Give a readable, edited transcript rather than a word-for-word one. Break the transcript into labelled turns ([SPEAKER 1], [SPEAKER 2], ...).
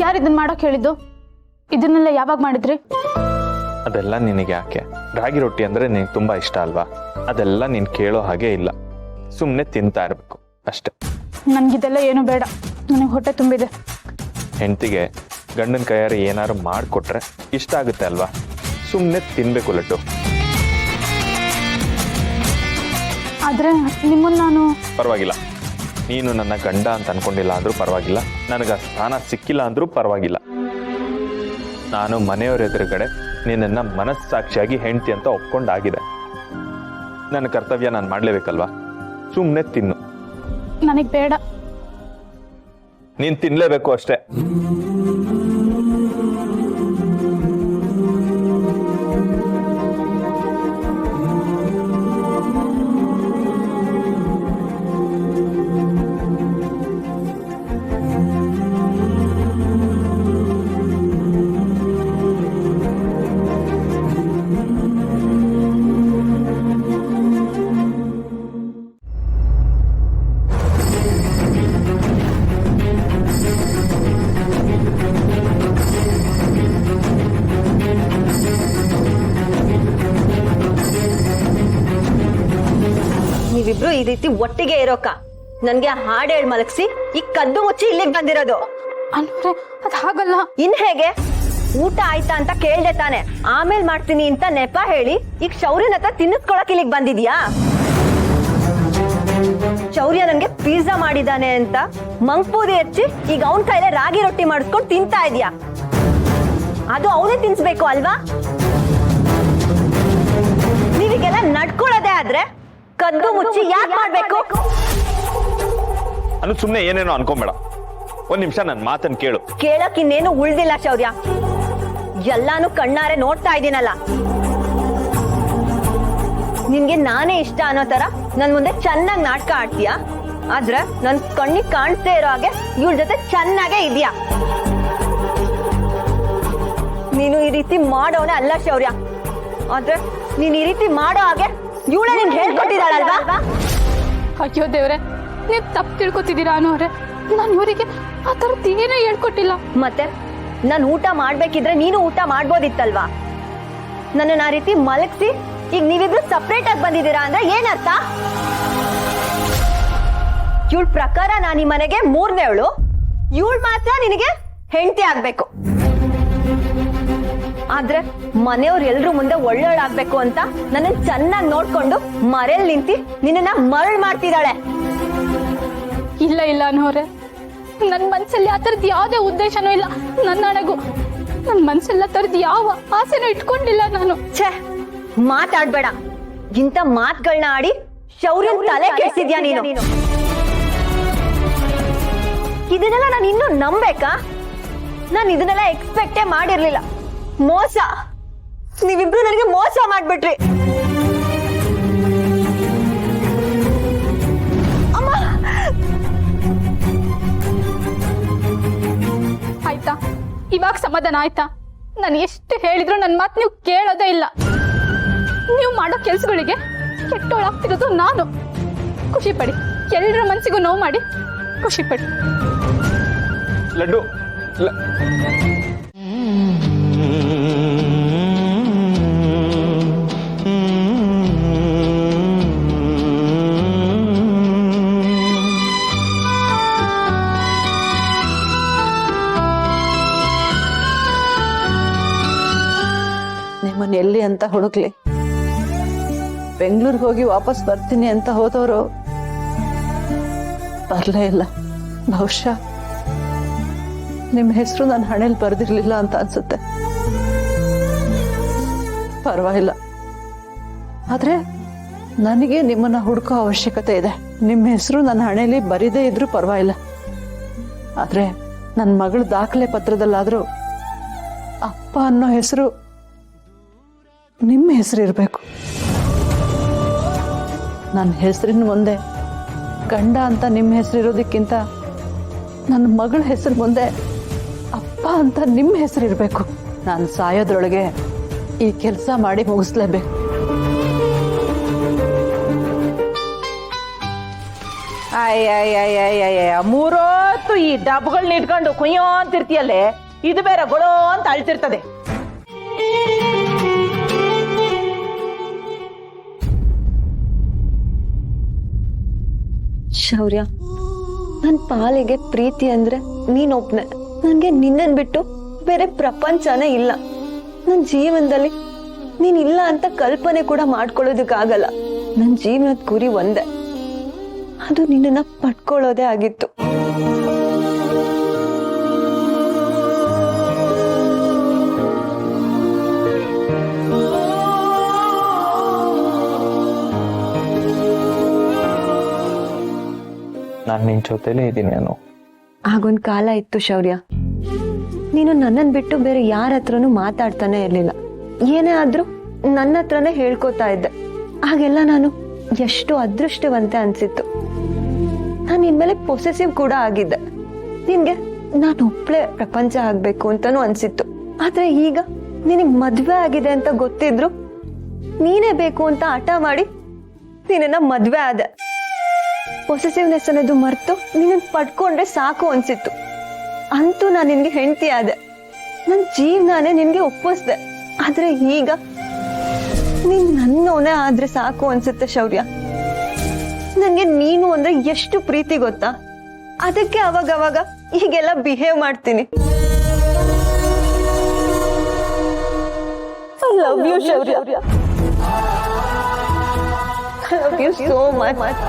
[SPEAKER 1] ಯಾರು ಇದನ್ನ ಮಾಡೋಕೆ ಹೇಳಿದ್ದು? ಇದನ್ನೆಲ್ಲ ಯಾವಾಗ ಮಾಡಿದ್ರಿ?
[SPEAKER 2] ಅದೆಲ್ಲ ನಿನಗೆ ಯಾಕೆ? ರಾಗಿ ರೊಟ್ಟಿ ಅಂದ್ರೆ ನಿನಗೆ ತುಂಬಾ ಇಷ್ಟ ಅಲ್ವಾ? ಅದೆಲ್ಲ ನೀನು ಕೇಳೋ ಹಾಗೆ ಇಲ್ಲ, ಸುಮ್ಮನೆ ತಿಂತಾ ಇರಬೇಕು ಅಷ್ಟೆ.
[SPEAKER 1] ನನಗಿದೆಲ್ಲ ಏನು ಬೇಡ, ನನಗೆ ಹೊಟ್ಟೆ ತುಂಬಿದೆ.
[SPEAKER 2] ಹೆಂಡತಿಗೆ ಗಂಡನ ಕೈಯಾರೆ ಏನಾದ್ರು ಮಾಡಿಕೊಟ್ರೆ ಇಷ್ಟ ಆಗುತ್ತೆ ಅಲ್ವಾ? ಸುಮ್ಮನೆ ತಿನ್ಬೇಕು ಲಡ್ಡು.
[SPEAKER 1] ಆದರೆ ನಿಮ್ಮನ್ನು ನಾನು
[SPEAKER 2] ಪರವಾಗಿಲ್ಲ, ನೀನು ನನ್ನ ಗಂಡ ಅಂತ ಅನ್ಕೊಂಡಿಲ್ಲ ಅಂದ್ರೂ ಪರವಾಗಿಲ್ಲ, ನನಗೆ ಆ ಸ್ಥಾನ ಸಿಕ್ಕಿಲ್ಲ ಅಂದ್ರೂ ಪರವಾಗಿಲ್ಲ. ನಾನು ಮನೆಯವರ ಎದುರುಗಡೆ ನಿನ್ನನ್ನು ಮನಸ್ಸಾಕ್ಷಿಯಾಗಿ ಹೆಂಡತಿ ಅಂತ ಒಪ್ಕೊಂಡಾಗಿದೆ. ನನ್ನ ಕರ್ತವ್ಯ ನಾನು ಮಾಡಲೇಬೇಕಲ್ವಾ? ಸುಮ್ಮನೆ ತಿನ್ನು.
[SPEAKER 1] ನನಗೆ ಬೇಡ.
[SPEAKER 2] ನೀನು ತಿನ್ನಲೇಬೇಕು ಅಷ್ಟೇ.
[SPEAKER 3] ನೀವಿಬ್ರು ಈ ರೀತಿ ಒಟ್ಟಿಗೆ ಇರೋಕ ನನ್ಗೆ ಹಾಡು ಹೇಳಿ ಮಲಗಿಸಿ ಈ ಕದ್ದು ಮುಚ್ಚಿ ಇಲ್ಲಿಗೆ ಬಂದಿರೋದು.
[SPEAKER 1] ಅಂದ್ರೆ ಅದು ಹಾಗಲ್ಲ.
[SPEAKER 3] ಇನ್ ಹೇಗೆ? ಊಟ ಆಯ್ತಾ ಅಂತ ಕೇಳ್ದೆ ತಾನೆ, ಆಮೇಲೆ ಮಾಡ್ತೀನಿ ಅಂತ ನೆಪ ಹೇಳಿ ಈಗ ಶೌರ್ಯನ ಹತ್ರ ತಿನ್ನಿಸ್ಕೊಳಕ್ ಇಲ್ಲಿಗೆ ಬಂದಿದ್ಯಾ? ಶೌರ್ಯ ನನ್ಗೆ ಪಿಜ್ಜಾ ಮಾಡಿದಾನೆ ಅಂತ ಮಂಗ್ಪೂದಿ ಹಚ್ಚಿ ಈಗ ಅವನ್ ಕೈಲೇ ರಾಗಿ ರೊಟ್ಟಿ ಮಾಡಿಸ್ಕೊಂಡು ತಿಂತಾ ಇದ್ಯಾ? ಅದು ಅವನೇ ತಿನ್ಸ್ಬೇಕು ಅಲ್ವಾ? ನೀವಿಗೆಲ್ಲ ನಡ್ಕೊಳ್ಳೋದೇ ಆದ್ರೆ ಕದ್ದು ಮುಚ್ಚಿ ಯಾಕೆ ಮಾಡ್ಬೇಕು?
[SPEAKER 2] ಅನು ಸುಮ್ಮನೆ ಏನೇನೋ ಅನ್ಕೊಂಬೇಡ. ಒಂದ್ ನಿಮಿಷ ನನ್ನ ಮಾತನ್ನ ಕೇಳು.
[SPEAKER 3] ಕೇಳಕ್ ಇನ್ನೇನು ಉಳ್ದಿಲ್ಲ ಶೌರ್ಯ, ಎಲ್ಲಾನು ಕಣ್ಣಾರೆ ನೋಡ್ತಾ ಇದ್ದೀನಲ್ಲ. ನಿನ್ಗೆ ನಾನೇ ಇಷ್ಟ ಅನ್ನೋ ತರ ನನ್ ಮುಂದೆ ಚೆನ್ನಾಗಿ ನಾಟಕ ಆಡ್ತೀಯ, ಆದ್ರೆ ನನ್ ಕಣ್ಣಿಗೆ ಕಾಣಿಸ್ದೇ ಇರೋ ಹಾಗೆ ಇವಳ ಜೊತೆ ಚೆನ್ನಾಗೇ ಇದೆಯಾ? ನೀನು ಈ ರೀತಿ ಮಾಡೋನೆ ಅಲ್ಲ ಶೌರ್ಯ, ಆದ್ರೆ ನೀನ್ ಈ ರೀತಿ ಮಾಡೋ ಹಾಗೆ ಇವಳೆ ನಿನ್ಗೆ ಹೇಳ್ಕೊಟ್ಟಿದ್ದಾಳಲ್ವಾ?
[SPEAKER 1] ಅಯ್ಯೋ ದೇವ್ರೆ, ನೀವು ತಪ್ಪು ತಿಳ್ಕೊತಿದ್ದೀರಾ ಅನ್ನೋರೆ. ನಾನು ಇವರಿಗೆ ಆ ಥರದ್ದು ಏನೂ ಹೇಳ್ಕೊಟ್ಟಿಲ್ಲ.
[SPEAKER 3] ಮತ್ತೆ ನಾನು ಊಟ ಮಾಡ್ಬೇಕಿದ್ರೆ ನೀನು ಊಟ ಮಾಡ್ಬೋದಿತ್ತಲ್ವಾ? ನನ್ನ ಆ ರೀತಿ ಮಲಗಿಸಿ ಈಗ ನೀವಿಬ್ರು ಸಪ್ರೇಟ್ ಆಗಿ ಬಂದಿದ್ದೀರಾ ಅಂದ್ರೆ ಏನರ್ಥ? ಇವಳ ಪ್ರಕಾರ ನಾನು ಈ ಮನೆಗೆ ಮೂರನೇವಳು, ಇವಳು ಮಾತ್ರ ನಿನಗೆ ಹೆಂಡತಿ ಆಗ್ಬೇಕು. ಆದ್ರೆ ಮನೆಯವ್ರು ಎಲ್ರು ಮುಂದೆ ಒಳ್ಳೆಯವಳಾಗ್ಬೇಕು ಅಂತ ನನ್ನ ಚೆನ್ನಾಗಿ ನೋಡ್ಕೊಂಡು ಮರೆಯಲ್ಲಿ ನಿಂತಿ ನಿನ್ನ ಮರಳು ಮಾಡ್ತಿದ್ದಾಳೆ.
[SPEAKER 1] ಇಲ್ಲ ಇಲ್ಲ ಅನ್ನೋರೆ, ನನ್ನ ಮನ್ಸಲ್ಲಿ ಆ ಥರದ್ದು ಯಾವುದೇ ಉದ್ದೇಶನೂ ಇಲ್ಲ. ನನ್ನ ಹಣೆಗೂ ನನ್ನ ಮನ್ಸಲ್ಲಿ ಆ ಥರದ್ದು ಯಾವ ಆಸೆನೂ ಇಟ್ಕೊಂಡಿಲ್ಲ ನಾನು.
[SPEAKER 3] ಛೇ, ಮಾತಾಡ್ಬೇಡ. ಇಂಥ ಮಾತುಗಳನ್ನ ಆಡಿ ಶೌರ್ಯನ್ ತಲೆ ಕೆಡಿಸಿದ್ಯಾ ನೀನು? ಇದನ್ನೆಲ್ಲ ನಾನು ಇನ್ನೂ ನಂಬೇಕಾ? ನಾನು ಇದನ್ನೆಲ್ಲ ಎಕ್ಸ್ಪೆಕ್ಟೇ ಮಾಡಿರ್ಲಿಲ್ಲ. ಮೋಸ, ನೀವಿಬ್ರು ನನಗೆ ಮೋಸ ಮಾಡ್ಬಿಟ್ರಿ. ಅಮ್ಮ,
[SPEAKER 1] ಆಯ್ತಾ? ಇವಾಗ ಸಮಾಧಾನ ಆಯ್ತಾ? ನಾನು ಎಷ್ಟು ಹೇಳಿದ್ರು ನನ್ನ ಮಾತು ನೀವು ಕೇಳೋದೇ ಇಲ್ಲ. ನೀವು ಮಾಡೋ ಕೆಲ್ಸಗಳಿಗೆ ಕೆಟ್ಟೋಳಾಗ್ತಿರೋದು ನಾನು. ಖುಷಿ ಪಡಿ, ಎಲ್ಲರ ಮನಸ್ಸಿಗೂ ನೋವು ಮಾಡಿ ಖುಷಿ ಪಡಿ.
[SPEAKER 2] ಲಡ್ಡು
[SPEAKER 4] ನಿಮ್ಮನ್ನ ಎಲ್ಲಿ ಅಂತ ಹುಡುಕ್ಲಿ? ಬೆಂಗಳೂರಿಗೆ ಹೋಗಿ ವಾಪಸ್ ಬರ್ತೀನಿ ಅಂತ ಹೋದವರು ಬರ್ಲೇ ಇಲ್ಲ. ಬಹುಶಃ ನಿಮ್ಮ ಹೆಸರು ನನ್ನ ಹಣೆಯಲ್ಲಿ ಬರ್ದಿರ್ಲಿಲ್ಲ ಅಂತ ಅನ್ಸುತ್ತೆ. ಪರವಾಗಿಲ್ಲ, ಆದ್ರೆ ನನಗೆ ನಿಮ್ಮನ್ನ ಹುಡುಕೋ ಅವಶ್ಯಕತೆ ಇದೆ. ನಿಮ್ಮ ಹೆಸರು ನನ್ನ ಹಣೆಯಲ್ಲಿ ಬರಿದೇ ಇದ್ರೂ ಪರವಾಗಿಲ್ಲ, ಆದ್ರೆ ನನ್ನ ಮಗಳ ದಾಖಲೆ ಪತ್ರದಲ್ಲಾದ್ರೂ ಅಪ್ಪ ಅನ್ನೋ ಹೆಸರು ನಿಮ್ಮ ಹೆಸರು ಇರಬೇಕು. ನನ್ನ ಹೆಸರಿನ ಮುಂದೆ ಗಂಡ ಅಂತ ನಿಮ್ಮ ಹೆಸರು ಇರೋದಕ್ಕಿಂತ ನನ್ನ ಮಗಳ ಹೆಸರು ಮುಂದೆ ಅಪ್ಪ ಅಂತ ನಿಮ್ಮ ಹೆಸರು ಇರಬೇಕು. ನಾನು ಸಾಯೋದ್ರೊಳಗೆ ಈ ಕೆಲಸ ಮಾಡಿ ಮುಗಿಸ್ಲೇಬೇಕು.
[SPEAKER 5] ಅಯ್ಯ ಮೂರೊತ್ತು ಈ ಡಬ್ಗಳನ್ನ ಇಟ್ಕೊಂಡು ಕುಯ್ಯೋ ಅಂತಿರ್ತೀಯಲ್ಲೇ ಇದು ಬೇರೆ ಗೊಳೋ ಅಂತ ಅಳ್ತಿರ್ತದೆ.
[SPEAKER 3] ಶೌರ್ಯ, ನನ್ ಪಾಲಿಗೆ ಪ್ರೀತಿ ಅಂದ್ರೆ ನೀನೊಬ್ನೆ. ನನ್ಗೆ ನಿನ್ನನ್ ಬಿಟ್ಟು ಬೇರೆ ಪ್ರಪಂಚನೇ ಇಲ್ಲ. ನನ್ ಜೀವನದಲ್ಲಿ ನೀನಿಲ್ಲ ಅಂತ ಕಲ್ಪನೆ ಕೂಡ ಮಾಡ್ಕೊಳ್ಳೋದಕ್ಕಾಗಲ್ಲ. ನನ್ ಜೀವನದ ಗುರಿ ಒಂದೇ, ಅದು ನಿನ್ನನ್ನ ಪಡ್ಕೊಳ್ಳೋದೇ ಆಗಿತ್ತು.
[SPEAKER 2] ನಾನು ನಿನ್ ಜೊತೆಲೇ ಇದ್ದೀನಿ. ನಾನು
[SPEAKER 3] ಆಗೊಂದ್ ಕಾಲ ಇತ್ತು ಶೌರ್ಯ, ನೀನು ನನ್ನನ್ ಬಿಟ್ಟು ಬೇರೆ ಯಾರ ಹತ್ರನೂ ಮಾತಾಡ್ತಾನೆ ಇರ್ಲಿಲ್ಲ. ಏನೇ ಆದ್ರೂ ನನ್ನ ಹತ್ರನೇ ಹೇಳ್ಕೊತಾ ಇದ್ದೆ. ಆಗೆಲ್ಲ ನಾನು ಎಷ್ಟು ಅದೃಷ್ಟವಂತೆ ಅನ್ಸಿತ್ತು. ನಾನು ನಿನ್ಮೇಲೆ ಪೊಸೆಸಿವ್ ಕೂಡ ಆಗಿದ್ದೆ. ನಿನ್ಗೆ ನಾನು ಒಬ್ಳೆ ಪ್ರಪಂಚ ಆಗ್ಬೇಕು ಅಂತಾನು ಅನ್ಸಿತ್ತು. ಆದ್ರೆ ಈಗ ನಿನಗ್ ಮದ್ವೆ ಆಗಿದೆ ಅಂತ ಗೊತ್ತಿದ್ರು ನೀನೇ ಬೇಕು ಅಂತ ಹಠ ಮಾಡಿ ನಿನ್ನ ಮದ್ವೆ ಆದೆ. ಪೊಸೆಸಿವ್ನೆಸ್ ಅನ್ನೋದು ಮರ್ತು ನಿನ್ನ ಪಡ್ಕೊಂಡ್ರೆ ಸಾಕು ಅನ್ಸಿತ್ತು. ಅಂತೂ ನಾನು ನಿನ್ಗೆ ಹೆಂಡತಿ ಆದೆ. ನನ್ ಜೀವನಾನೇ ನಿನ್ಗೆ ಒಪ್ಪಿಸ್ದೆ. ಆದ್ರೆ ಈಗ ನೀನ್ ನನ್ನವನೇ ಆದ್ರೆ ಸಾಕು ಅನ್ಸುತ್ತೆ ಶೌರ್ಯ. ನನ್ಗೆ ನೀನು ಅಂದ್ರೆ ಎಷ್ಟು ಪ್ರೀತಿ ಗೊತ್ತಾ? ಅದಕ್ಕೆ ಅವಾಗ ಹೀಗೆಲ್ಲ ಬಿಹೇವ್ ಮಾಡ್ತೀನಿ. I love you Shaurya. I love you so much.